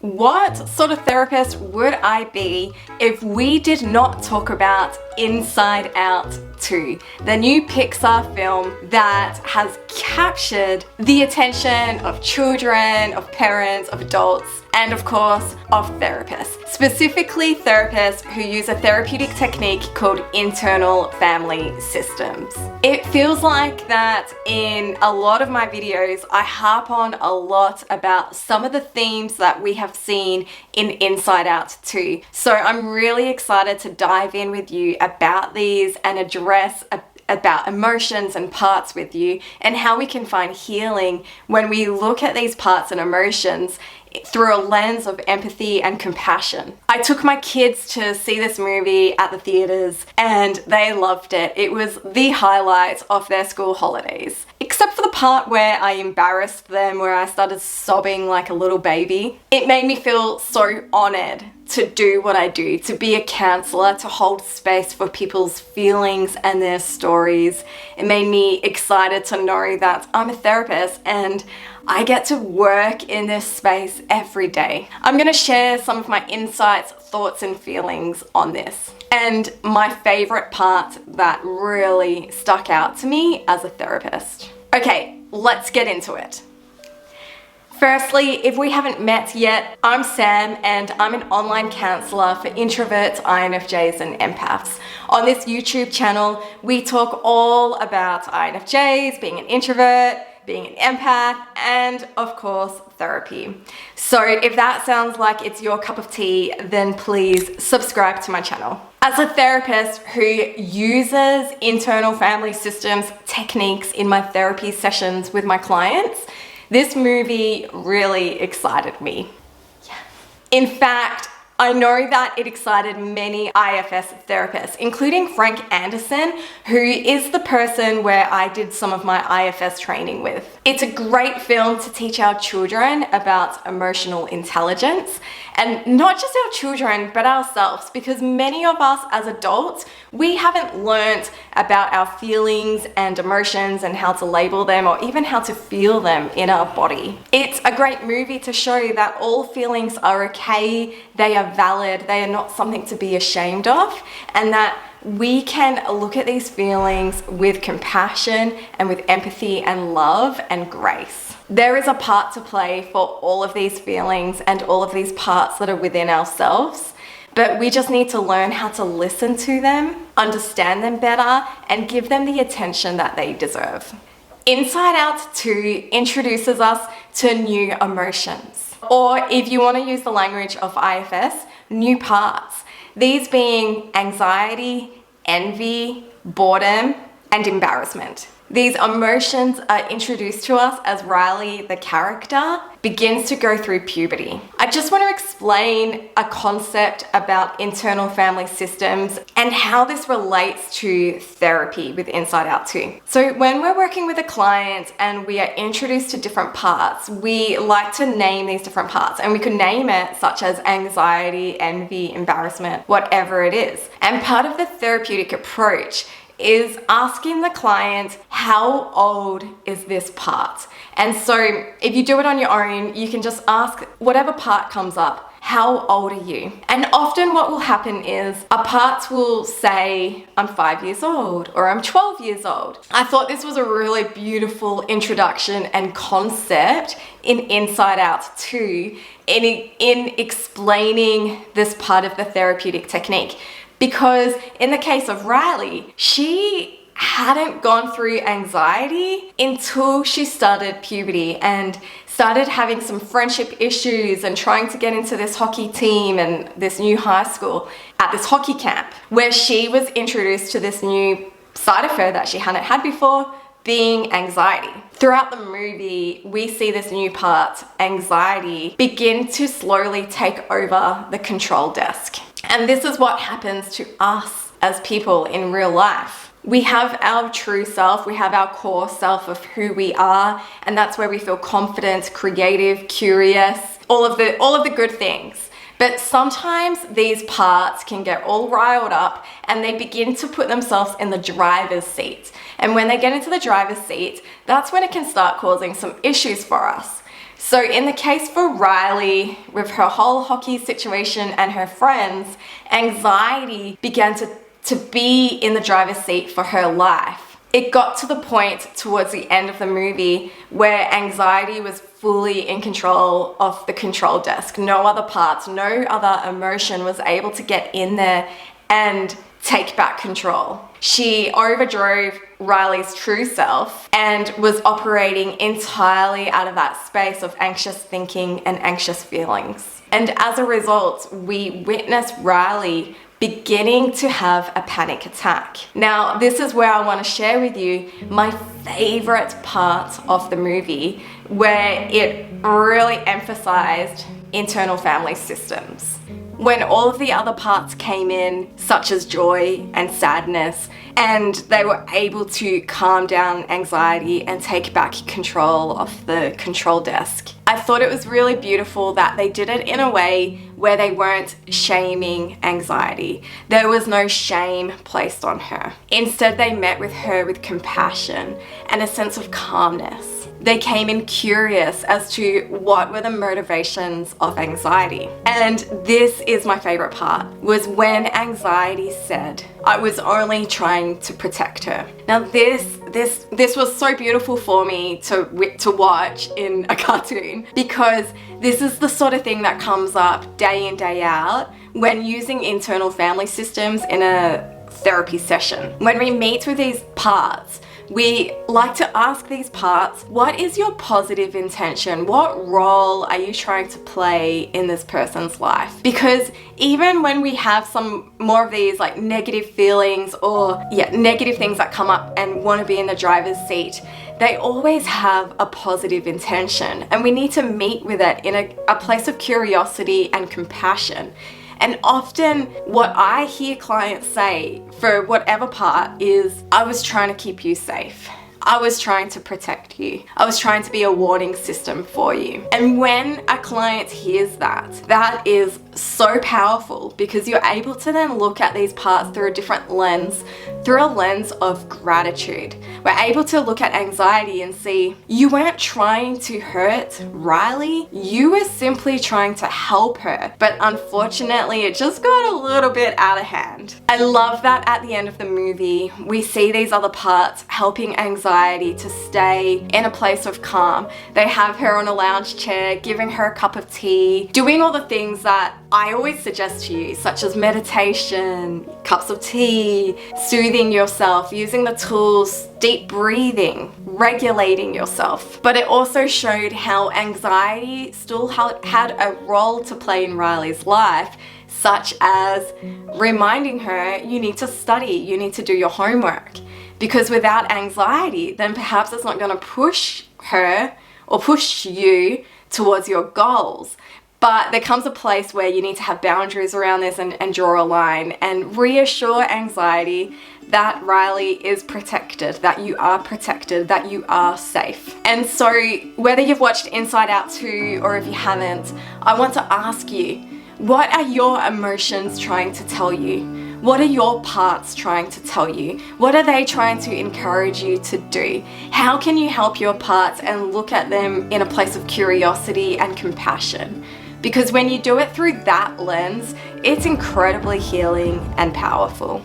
What sort of therapist would I be if we did not talk about Inside Out 2, the new Pixar film that has captured the attention of children, of parents, of adults, and of course, of therapists. Specifically therapists who use a therapeutic technique called internal family systems. It feels like that in a lot of my videos, I harp on a lot about some of the themes that we have seen in Inside Out 2. So I'm really excited to dive in with you about these and address about emotions and parts with you, and how we can find healing when we look at these parts and emotions through a lens of empathy and compassion. I took my kids to see this movie at the theaters and they loved it. It was the highlight of their school holidays. Except for the part where I embarrassed them, where I started sobbing like a little baby. It made me feel so honored to do what I do, to be a counselor, to hold space for people's feelings and their stories. It made me excited to know that I'm a therapist and I get to work in this space every day. I'm gonna share some of my insights, thoughts, and feelings on this. And my favorite part that really stuck out to me as a therapist. Okay, let's get into it. Firstly, if we haven't met yet, I'm Sam and I'm an online counsellor for introverts, INFJs and empaths. On this YouTube channel, we talk all about INFJs, being an introvert, being an empath, and of course, therapy. So if that sounds like it's your cup of tea, then please subscribe to my channel. As a therapist who uses internal family systems techniques in my therapy sessions with my clients, this movie really excited me. Yeah. In fact, I know that it excited many IFS therapists, including Frank Anderson, who is the person where I did some of my IFS training with. It's a great film to teach our children about emotional intelligence, and not just our children, but ourselves, because many of us as adults, we haven't learned about our feelings and emotions and how to label them or even how to feel them in our body. It's a great movie to show that all feelings are okay, they are valid, they are not something to be ashamed of, and that we can look at these feelings with compassion and with empathy and love and grace. There is a part to play for all of these feelings and all of these parts that are within ourselves, but we just need to learn how to listen to them, understand them better, and give them the attention that they deserve. Inside Out 2 introduces us to new emotions, or if you want to use the language of IFS, new parts. These being anxiety, envy, boredom, and embarrassment. These emotions are introduced to us as Riley, the character, begins to go through puberty. I just want to explain a concept about internal family systems and how this relates to therapy with Inside Out 2. So when we're working with a client and we are introduced to different parts, we like to name these different parts, and we could name it such as anxiety, envy, embarrassment, whatever it is. And part of the therapeutic approach is asking the client, how old is this part? And so if you do it on your own, you can just ask whatever part comes up, how old are you? And often what will happen is a part will say, I'm 5 years old, or I'm 12 years old. I thought this was a really beautiful introduction and concept in Inside Out 2 in explaining this part of the therapeutic technique. Because in the case of Riley, she hadn't gone through anxiety until she started puberty and started having some friendship issues and trying to get into this hockey team and this new high school at this hockey camp, where she was introduced to this new side of her that she hadn't had before, being anxiety. Throughout the movie, we see this new part, anxiety, begin to slowly take over the control desk. And this is what happens to us as people in real life. We have our true self, we have our core self of who we are, and that's where we feel confident, creative, curious, all of the good things. But sometimes these parts can get all riled up and they begin to put themselves in the driver's seat. And when they get into the driver's seat, that's when it can start causing some issues for us. So in the case for Riley, with her whole hockey situation and her friends, anxiety began to be in the driver's seat for her life. It got to the point towards the end of the movie where anxiety was fully in control of the control desk. No other parts, no other emotion was able to get in there and take back control. She overdrove Riley's true self and was operating entirely out of that space of anxious thinking and anxious feelings. And as a result, we witnessed Riley beginning to have a panic attack. Now, this is where I want to share with you my favorite part of the movie, where it really emphasized internal family systems. When all of the other parts came in, such as joy and sadness, and they were able to calm down anxiety and take back control of the control desk. I thought it was really beautiful that they did it in a way where they weren't shaming anxiety. There was no shame placed on her. Instead, they met with her with compassion and a sense of calmness. They came in curious as to what were the motivations of anxiety. And this is my favorite part, was when anxiety said, I was only trying to protect her. Now this was so beautiful for me to watch in a cartoon, because this is the sort of thing that comes up day in, day out when using internal family systems in a therapy session. When we meet with these parts, we like to ask these parts, what is your positive intention? What role are you trying to play in this person's life? Because even when we have some more of these like negative feelings or negative things that come up and want to be in the driver's seat, they always have a positive intention, and we need to meet with it in a place of curiosity and compassion. And often what I hear clients say for whatever part is, I was trying to keep you safe. I was trying to protect you. I was trying to be a warning system for you. And when a client hears that, that is so powerful, because you're able to then look at these parts through a different lens, through a lens of gratitude. We're able to look at anxiety and see, you weren't trying to hurt Riley, you were simply trying to help her. But unfortunately, it just got a little bit out of hand. I love that at the end of the movie, we see these other parts helping anxiety to stay in a place of calm. They have her on a lounge chair, giving her a cup of tea, doing all the things that I always suggest to you, such as meditation, cups of tea, soothing yourself, using the tools, deep breathing, regulating yourself. But it also showed how anxiety still had a role to play in Riley's life, such as reminding her, you need to study, you need to do your homework. Because without anxiety, then perhaps it's not going to push her or push you towards your goals. But there comes a place where you need to have boundaries around this and draw a line and reassure anxiety that Riley is protected, that you are protected, that you are safe. And so whether you've watched Inside Out 2 or if you haven't, I want to ask you, what are your emotions trying to tell you? What are your parts trying to tell you? What are they trying to encourage you to do? How can you help your parts and look at them in a place of curiosity and compassion? Because when you do it through that lens, it's incredibly healing and powerful.